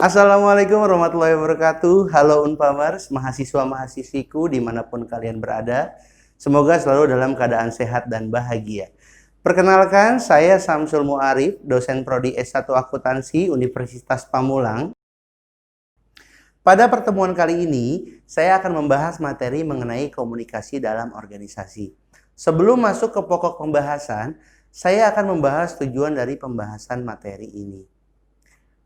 Assalamualaikum warahmatullahi wabarakatuh. Halo Unpamers, mahasiswa-mahasiswiku dimanapun kalian berada. Semoga selalu dalam keadaan sehat dan bahagia. Perkenalkan, saya Samsul Muarif, dosen Prodi S1 Akuntansi Universitas Pamulang. Pada pertemuan kali ini, saya akan membahas materi mengenai komunikasi dalam organisasi. Sebelum masuk ke pokok pembahasan, saya akan membahas tujuan dari pembahasan materi ini.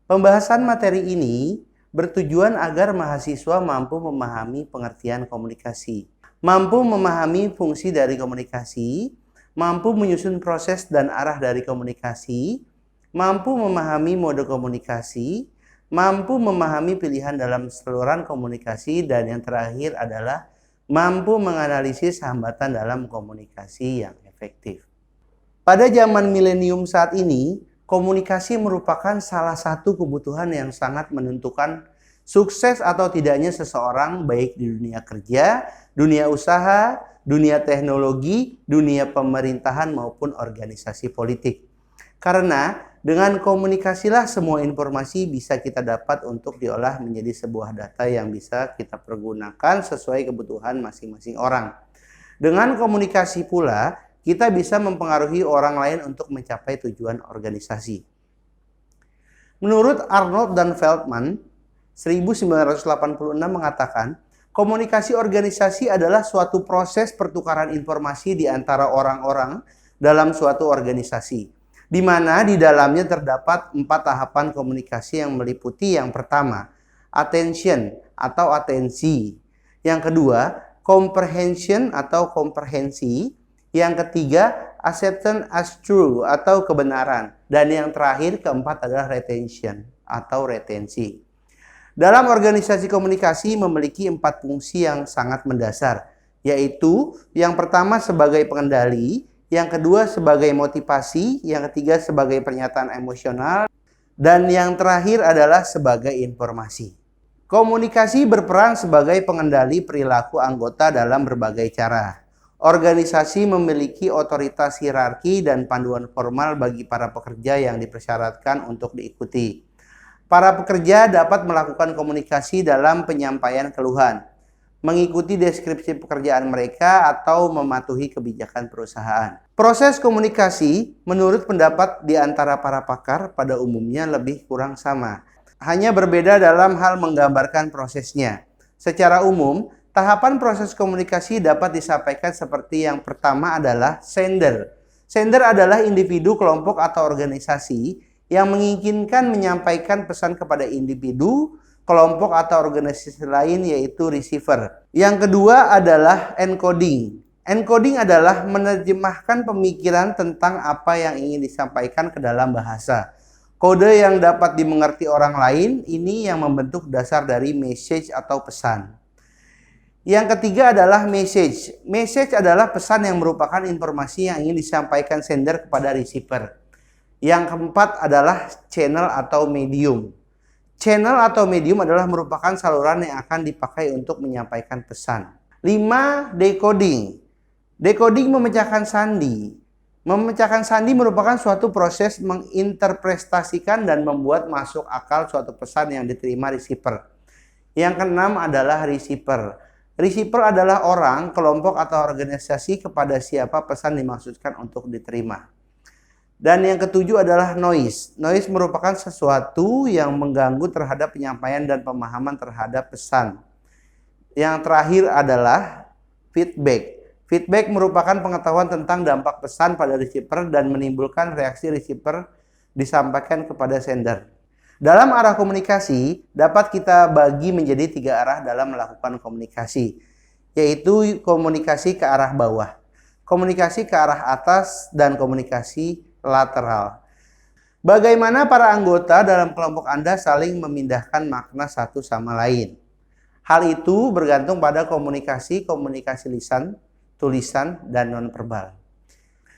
Pembahasan materi ini bertujuan agar mahasiswa mampu memahami pengertian komunikasi, mampu memahami fungsi dari komunikasi, mampu menyusun proses dan arah dari komunikasi, mampu memahami mode komunikasi, mampu memahami pilihan dalam saluran komunikasi, dan yang terakhir adalah mampu menganalisis hambatan dalam komunikasi yang efektif. Pada zaman milenium saat ini, komunikasi merupakan salah satu kebutuhan yang sangat menentukan sukses atau tidaknya seseorang, baik di dunia kerja, dunia usaha, dunia teknologi, dunia pemerintahan maupun organisasi politik. Karena dengan komunikasilah semua informasi bisa kita dapat untuk diolah menjadi sebuah data yang bisa kita pergunakan sesuai kebutuhan masing-masing orang. Dengan komunikasi pula, kita bisa mempengaruhi orang lain untuk mencapai tujuan organisasi. Menurut Arnold dan Feldman, 1986 mengatakan, komunikasi organisasi adalah suatu proses pertukaran informasi di antara orang-orang dalam suatu organisasi, di mana di dalamnya terdapat 4 tahapan komunikasi yang meliputi yang pertama, attention atau atensi, yang kedua, comprehension atau komprehensi, yang ketiga, acceptance as true atau kebenaran. Dan yang terakhir, keempat adalah retention atau retensi. Dalam organisasi komunikasi memiliki 4 fungsi yang sangat mendasar, yaitu yang pertama sebagai pengendali, yang kedua sebagai motivasi, yang ketiga sebagai pernyataan emosional, dan yang terakhir adalah sebagai informasi. Komunikasi berperan sebagai pengendali perilaku anggota dalam berbagai cara. Organisasi memiliki otoritas hierarki dan panduan formal bagi para pekerja yang dipersyaratkan untuk diikuti. Para pekerja dapat melakukan komunikasi dalam penyampaian keluhan, mengikuti deskripsi pekerjaan mereka, atau mematuhi kebijakan perusahaan. Proses komunikasi, menurut pendapat di antara para pakar, pada umumnya lebih kurang sama. Hanya berbeda dalam hal menggambarkan prosesnya. Secara umum, tahapan proses komunikasi dapat disampaikan seperti yang pertama adalah sender. Sender adalah individu, kelompok, atau organisasi yang menginginkan menyampaikan pesan kepada individu, kelompok, atau organisasi lain, yaitu receiver. Yang kedua adalah encoding. Encoding adalah menerjemahkan pemikiran tentang apa yang ingin disampaikan ke dalam bahasa. Kode yang dapat dimengerti orang lain ini yang membentuk dasar dari message atau pesan. Yang ketiga adalah message. Message adalah pesan yang merupakan informasi yang ingin disampaikan sender kepada receiver. Yang keempat adalah channel atau medium. Channel atau medium adalah merupakan saluran yang akan dipakai untuk menyampaikan pesan. 5. Decoding. Decoding memecahkan sandi. Memecahkan sandi merupakan suatu proses menginterpretasikan dan membuat masuk akal suatu pesan yang diterima receiver. Yang keenam adalah receiver. Receiver adalah orang, kelompok, atau organisasi kepada siapa pesan dimaksudkan untuk diterima. Dan yang ketujuh adalah noise. Noise merupakan sesuatu yang mengganggu terhadap penyampaian dan pemahaman terhadap pesan. Yang terakhir adalah feedback. Feedback merupakan pengetahuan tentang dampak pesan pada receiver dan menimbulkan reaksi receiver disampaikan kepada sender. Dalam arah komunikasi, dapat kita bagi menjadi 3 arah dalam melakukan komunikasi, yaitu komunikasi ke arah bawah, komunikasi ke arah atas, dan komunikasi lateral. Bagaimana para anggota dalam kelompok Anda saling memindahkan makna satu sama lain? Hal itu bergantung pada komunikasi lisan, tulisan, dan nonverbal.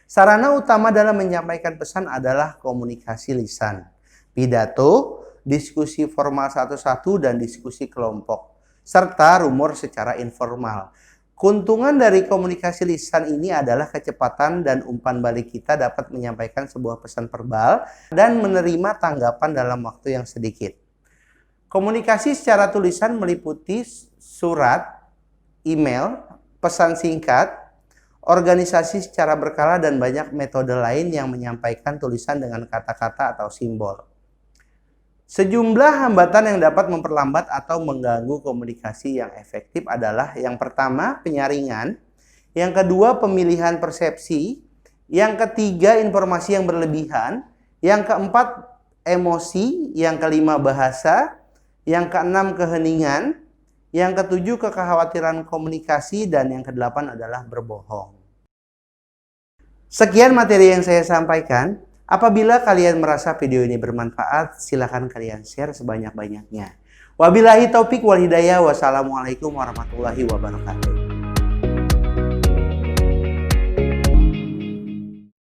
Sarana utama dalam menyampaikan pesan adalah komunikasi lisan. Pidato, diskusi formal satu-satu, dan diskusi kelompok, serta rumor secara informal. Keuntungan dari komunikasi lisan ini adalah kecepatan dan umpan balik kita dapat menyampaikan sebuah pesan verbal dan menerima tanggapan dalam waktu yang sedikit. Komunikasi secara tulisan meliputi surat, email, pesan singkat, organisasi secara berkala, dan banyak metode lain yang menyampaikan tulisan dengan kata-kata atau simbol. Sejumlah hambatan yang dapat memperlambat atau mengganggu komunikasi yang efektif adalah yang pertama, penyaringan, yang kedua, pemilihan persepsi, yang ketiga, informasi yang berlebihan, yang keempat, emosi, yang kelima, bahasa, yang keenam, keheningan, yang ketujuh, kekhawatiran komunikasi, dan yang kedelapan adalah berbohong. Sekian materi yang saya sampaikan. Apabila kalian merasa video ini bermanfaat, silakan kalian share sebanyak-banyaknya. Wabillahi taufik wal hidayah. Wassalamualaikum warahmatullahi wabarakatuh.